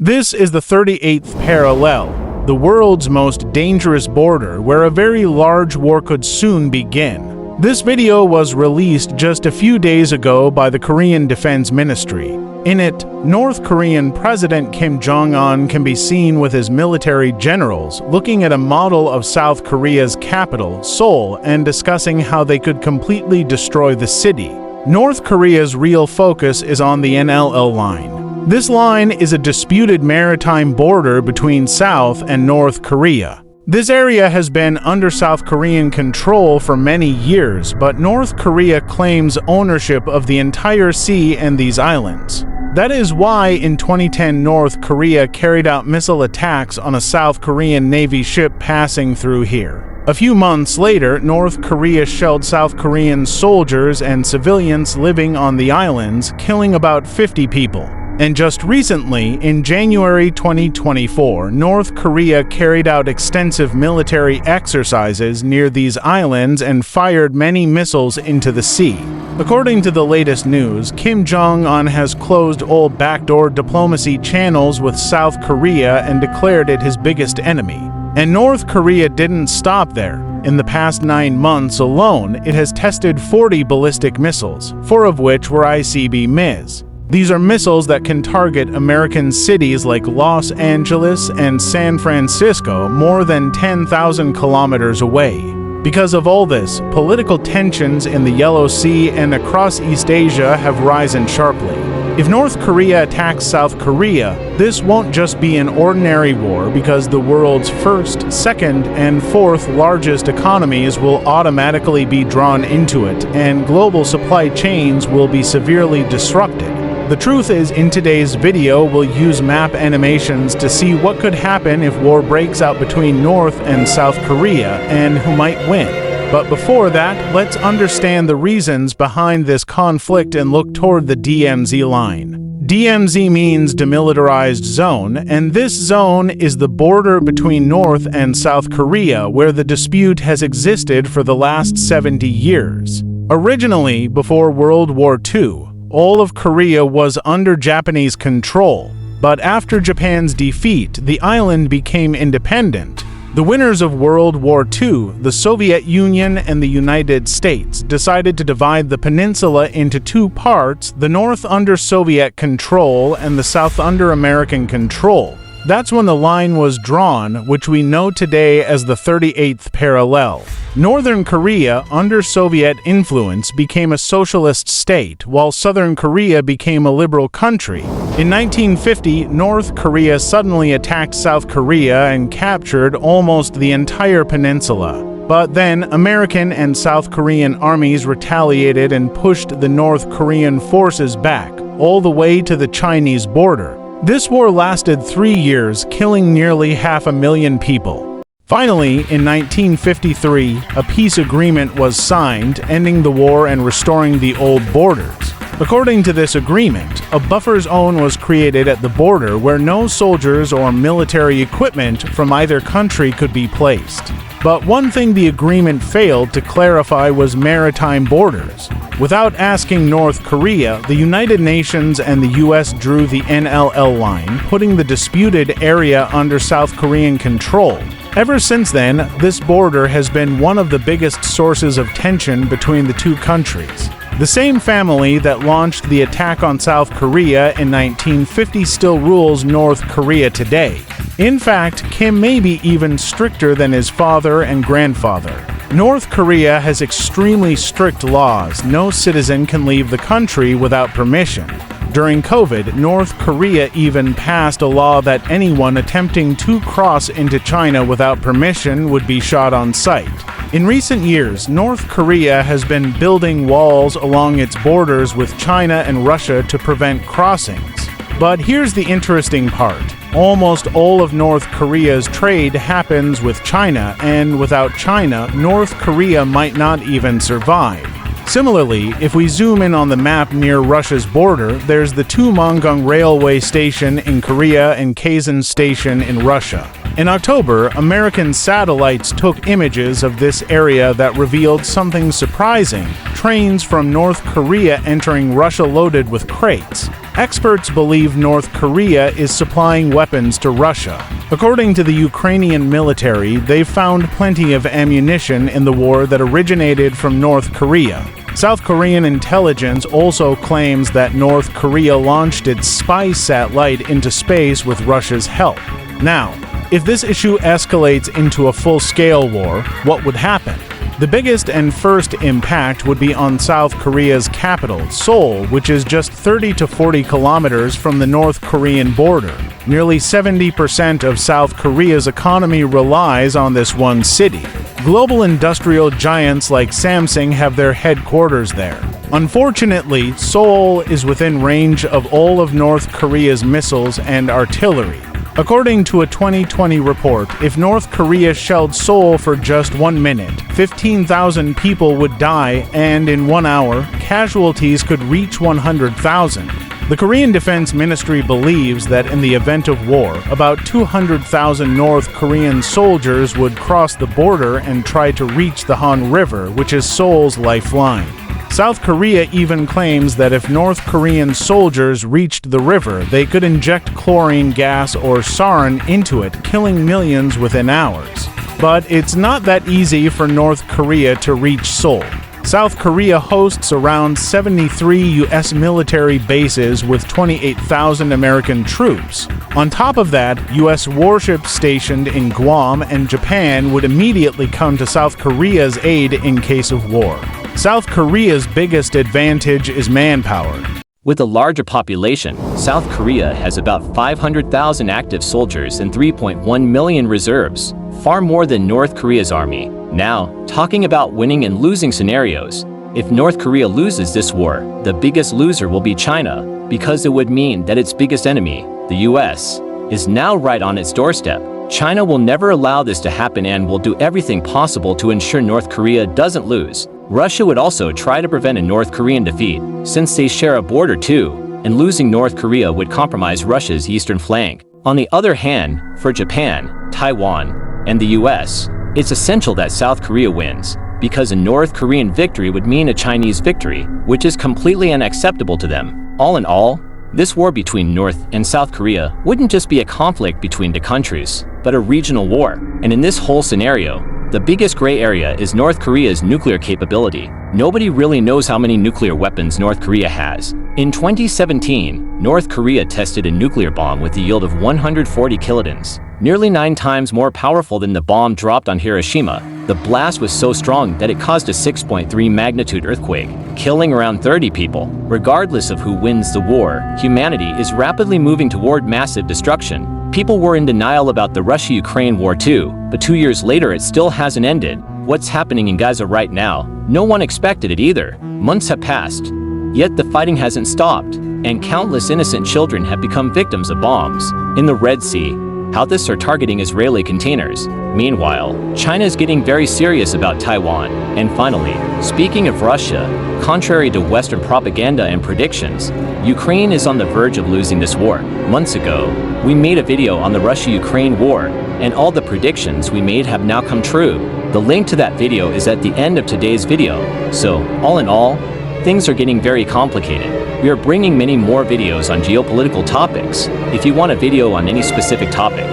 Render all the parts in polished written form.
This is the 38th parallel, the world's most dangerous border where a very large war could soon begin. This video was released just a few days ago by the Korean Defense Ministry. In it, North Korean President Kim Jong Un can be seen with his military generals looking at a model of South Korea's capital, Seoul, and discussing how they could completely destroy the city. North Korea's real focus is on the NLL line. This line is a disputed maritime border between South and North Korea. This area has been under South Korean control for many years, but North Korea claims ownership of the entire sea and these islands. That is why in 2010 North Korea carried out missile attacks on a South Korean Navy ship passing through here. A few months later, North Korea shelled South Korean soldiers and civilians living on the islands, killing about 50 people. And just recently, in January 2024, North Korea carried out extensive military exercises near these islands and fired many missiles into the sea. According to the latest news, Kim Jong Un has closed all backdoor diplomacy channels with South Korea and declared it his biggest enemy. And North Korea didn't stop there. In the past 9 months alone, it has tested 40 ballistic missiles, 4 of which were ICBMs. These are missiles that can target American cities like Los Angeles and San Francisco more than 10,000 kilometers away. Because of all this, political tensions in the Yellow Sea and across East Asia have risen sharply. If North Korea attacks South Korea, this won't just be an ordinary war because the world's first, second, and fourth largest economies will automatically be drawn into it, and global supply chains will be severely disrupted. The truth is, in today's video, we'll use map animations to see what could happen if war breaks out between North and South Korea and who might win. But before that, let's understand the reasons behind this conflict and look toward the DMZ line. DMZ means Demilitarized Zone, and this zone is the border between North and South Korea where the dispute has existed for the last 70 years. Originally, before World War II, all of Korea was under Japanese control, but after Japan's defeat, the island became independent. The winners of World War II, the Soviet Union and the United States, decided to divide the peninsula into 2 parts, the North under Soviet control and the South under American control. That's when the line was drawn, which we know today as the 38th parallel. Northern Korea, under Soviet influence, became a socialist state, while Southern Korea became a liberal country. In 1950, North Korea suddenly attacked South Korea and captured almost the entire peninsula. But then, American and South Korean armies retaliated and pushed the North Korean forces back, all the way to the Chinese border. This war lasted 3 years, killing nearly 500,000 people. Finally, in 1953, a peace agreement was signed, ending the war and restoring the old borders. According to this agreement, a buffer zone was created at the border where no soldiers or military equipment from either country could be placed. But one thing the agreement failed to clarify was maritime borders. Without asking North Korea, the United Nations and the US drew the NLL line, putting the disputed area under South Korean control. Ever since then, this border has been one of the biggest sources of tension between the 2 countries. The same family that launched the attack on South Korea in 1950 still rules North Korea today. In fact, Kim may be even stricter than his father and grandfather. North Korea has extremely strict laws. No citizen can leave the country without permission. During COVID, North Korea even passed a law that anyone attempting to cross into China without permission would be shot on sight. In recent years, North Korea has been building walls along its borders with China and Russia to prevent crossings. But here's the interesting part. Almost all of North Korea's trade happens with China, and without China, North Korea might not even survive. Similarly, if we zoom in on the map near Russia's border, there's the Tumongung railway station in Korea and Kazan station in Russia. In October, American satellites took images of this area that revealed something surprising: trains from North Korea entering Russia loaded with crates. Experts believe North Korea is supplying weapons to Russia. According to the Ukrainian military, they found plenty of ammunition in the war that originated from North Korea. South Korean intelligence also claims that North Korea launched its spy satellite into space with Russia's help. Now, if this issue escalates into a full-scale war, what would happen? The biggest and first impact would be on South Korea's capital, Seoul, which is just 30 to 40 kilometers from the North Korean border. Nearly 70% of South Korea's economy relies on this one city. Global industrial giants like Samsung have their headquarters there. Unfortunately, Seoul is within range of all of North Korea's missiles and artillery. According to a 2020 report, if North Korea shelled Seoul for just 1 minute, 15,000 people would die, and in 1 hour, casualties could reach 100,000. The Korean Defense Ministry believes that in the event of war, about 200,000 North Korean soldiers would cross the border and try to reach the Han River, which is Seoul's lifeline. South Korea even claims that if North Korean soldiers reached the river, they could inject chlorine gas or sarin into it, killing millions within hours. But it's not that easy for North Korea to reach Seoul. South Korea hosts around 73 U.S. military bases with 28,000 American troops. On top of that, U.S. warships stationed in Guam and Japan would immediately come to South Korea's aid in case of war. South Korea's biggest advantage is manpower. With a larger population, South Korea has about 500,000 active soldiers and 3.1 million reserves, far more than North Korea's army. Now, talking about winning and losing scenarios. If North Korea loses this war, the biggest loser will be China, because it would mean that its biggest enemy, the US, is now right on its doorstep. China will never allow this to happen and will do everything possible to ensure North Korea doesn't lose. Russia would also try to prevent a North Korean defeat, since they share a border too, and losing North Korea would compromise Russia's eastern flank. On the other hand, for Japan, Taiwan, and the US, it's essential that South Korea wins, because a North Korean victory would mean a Chinese victory, which is completely unacceptable to them. All in all, this war between North and South Korea wouldn't just be a conflict between the countries, but a regional war. And in this whole scenario, the biggest gray area is North Korea's nuclear capability. Nobody really knows how many nuclear weapons North Korea has. In 2017, North Korea tested a nuclear bomb with a yield of 140 kilotons, nearly 9 times more powerful than the bomb dropped on Hiroshima. The blast was so strong that it caused a 6.3 magnitude earthquake, killing around 30 people. Regardless of who wins the war, humanity is rapidly moving toward massive destruction. People were in denial about the Russia-Ukraine war too, but 2 years later it still hasn't ended. What's happening in Gaza right now? No one expected it either. Months have passed, yet the fighting hasn't stopped, and countless innocent children have become victims of bombs. In the Red Sea, Houthis are targeting Israeli containers. Meanwhile, China is getting very serious about Taiwan. And finally, speaking of Russia, contrary to Western propaganda and predictions, Ukraine is on the verge of losing this war. Months ago, we made a video on the Russia-Ukraine war, and all the predictions we made have now come true. The link to that video is at the end of today's video. So, all in all, things are getting very complicated. We are bringing many more videos on geopolitical topics. If you want a video on any specific topic,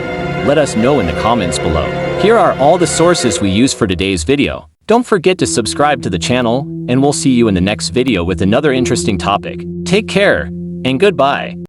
let us know in the comments below. Here are all the sources we use for today's video. Don't forget to subscribe to the channel, and we'll see you in the next video with another interesting topic. Take care, and goodbye.